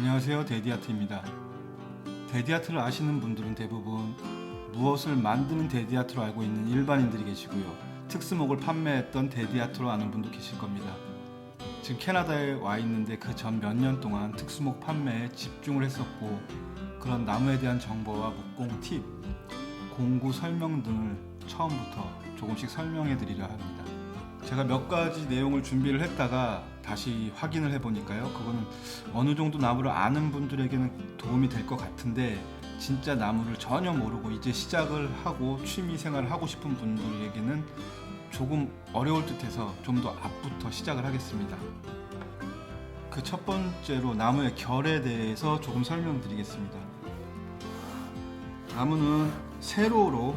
안녕하세요, 데디아트입니다. 데디아트를 아시는 분들은 대부분 무엇을 만드는 데디아트로 알고 있는 일반인들이 계시고요, 특수목을 판매했던 데디아트로 아는 분도 계실 겁니다. 지금 캐나다에 와 있는데 그 전 몇 년 동안 특수목 판매에 집중을 했었고, 그런 나무에 대한 정보와 목공 팁, 공구 설명 등을 처음부터 조금씩 설명해 드리려 합니다. 제가 몇 가지 내용을 준비를 했다가 다시 확인을 해보니까요, 그거는 어느 정도 나무를 아는 분들에게는 도움이 될 것 같은데, 진짜 나무를 전혀 모르고 이제 시작을 하고 취미 생활을 하고 싶은 분들에게는 조금 어려울 듯해서 좀 더 앞부터 시작을 하겠습니다. 그 첫 번째로 나무의 결에 대해서 조금 설명드리겠습니다. 나무는 세로로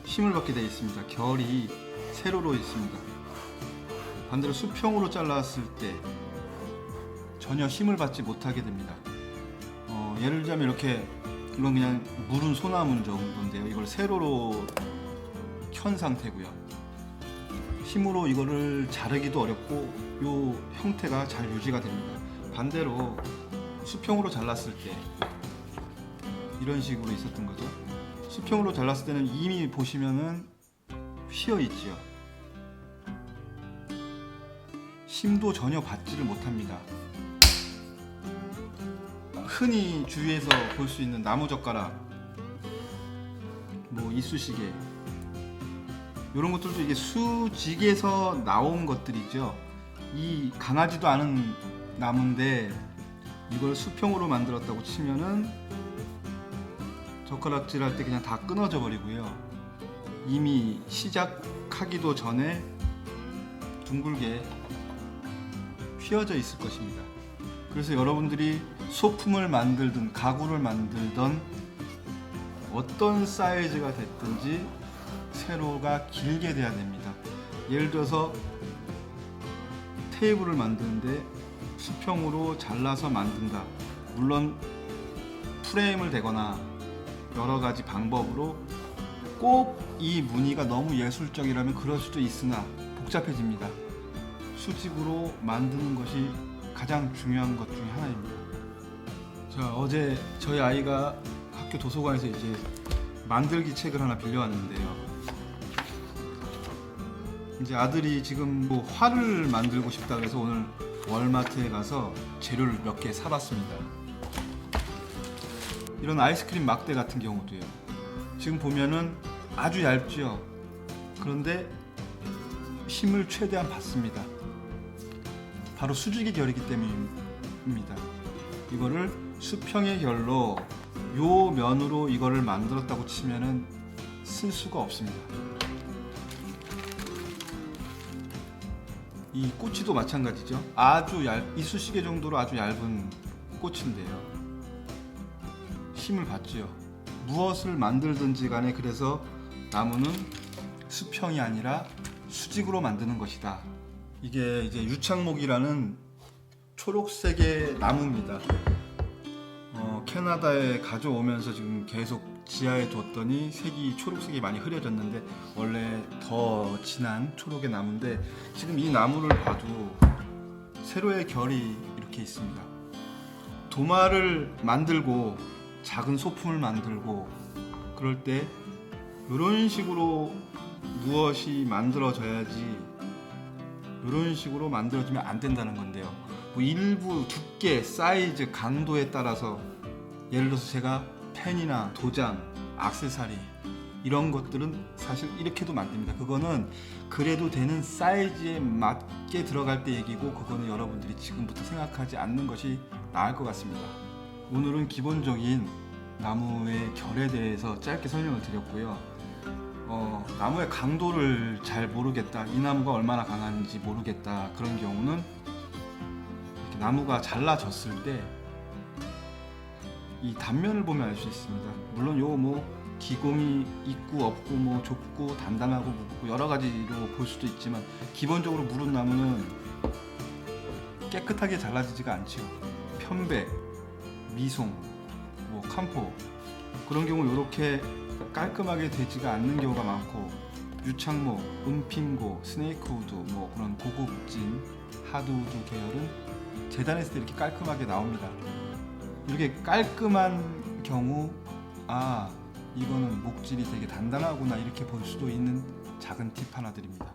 힘을 받게 되어 있습니다. 결이 세로로 있습니다. 반대로 수평으로 잘랐을 때 전혀 힘을 받지 못하게 됩니다. 예를 들자면 이렇게, 이건 그냥 무른 소나무 정도인데요, 이걸 세로로 켠 상태고요. 힘으로 이거를 자르기도 어렵고 이 형태가 잘 유지가 됩니다. 반대로 수평으로 잘랐을 때 이런 식으로 있었던 거죠. 수평으로 잘랐을 때는 이미 보시면은 휘어 있지요. 힘도 전혀 받지를 못합니다. 흔히 주위에서 볼 수 있는 나무젓가락, 뭐 이쑤시개, 이런 것들도 이게 수직에서 나온 것들이죠. 이 강하지도 않은 나무인데 이걸 수평으로 만들었다고 치면은 젓가락질 할 때 그냥 다 끊어져 버리고요, 이미 시작하기도 전에 둥글게 휘어져 있을 것입니다. 그래서 여러분들이 소품을 만들든 가구를 만들던 어떤 사이즈가 됐든지 세로가 길게 돼야 됩니다. 예를 들어서 테이블을 만드는데 수평으로 잘라서 만든다. 물론 프레임을 대거나 여러 가지 방법으로 꼭 이 무늬가 너무 예술적이라면 그럴 수도 있으나 복잡해집니다. 수직으로 만드는 것이 가장 중요한 것 중에 하나입니다. 자, 어제 저희 아이가 학교 도서관에서 이제 만들기 책을 하나 빌려왔는데요, 이제 아들이 지금 뭐 활을 만들고 싶다 그래서 오늘 월마트에 가서 재료를 몇 개 사봤습니다. 이런 아이스크림 막대 같은 경우도요, 지금 보면은 아주 얇죠. 그런데 힘을 최대한 받습니다. 바로 수직의 결이기 때문입니다. 이거를 수평의 결로 요 면으로 이거를 만들었다고 치면은 쓸 수가 없습니다. 이 꼬치도 마찬가지죠. 아주 이쑤시개 정도로 아주 얇은 꼬치인데요, 힘을 받지요. 무엇을 만들든지 간에 그래서 나무는 수평이 아니라 수직으로 만드는 것이다. 이게 이제 유창목이라는 초록색의 나무입니다. 캐나다에 가져오면서 지금 계속 지하에 뒀더니 색이 초록색이 많이 흐려졌는데 원래 더 진한 초록의 나무인데, 지금 이 나무를 봐도 세로의 결이 이렇게 있습니다. 도마를 만들고 작은 소품을 만들고 그럴 때 이런 식으로 무엇이 만들어져야지, 이런 식으로 만들어지면 안 된다는 건데요. 뭐 일부 두께, 사이즈, 강도에 따라서, 예를 들어서 제가 펜이나 도장, 액세서리 이런 것들은 사실 이렇게도 만듭니다. 그거는 그래도 되는 사이즈에 맞게 들어갈 때 얘기고, 그거는 여러분들이 지금부터 생각하지 않는 것이 나을 것 같습니다. 오늘은 기본적인 나무의 결에 대해서 짧게 설명을 드렸고요. 나무의 강도를 잘 모르겠다, 이 나무가 얼마나 강한지 모르겠다, 그런 경우는 이렇게 나무가 잘라졌을 때 이 단면을 보면 알 수 있습니다. 물론 요 뭐 기공이 있고 없고 뭐 좁고 단단하고 묻고 여러 가지로 볼 수도 있지만, 기본적으로 무른 나무는 깨끗하게 잘라지지가 않지요. 편백, 미송, 뭐 캄포, 그런 경우 이렇게 깔끔하게 되지가 않는 경우가 많고, 유창목, 은핑고, 스네이크우드, 뭐 그런 고급진 하드우드 계열은 재단했을 때 이렇게 깔끔하게 나옵니다. 이렇게 깔끔한 경우 아 이거는 목질이 되게 단단하구나 이렇게 볼 수도 있는 작은 팁 하나 드립니다.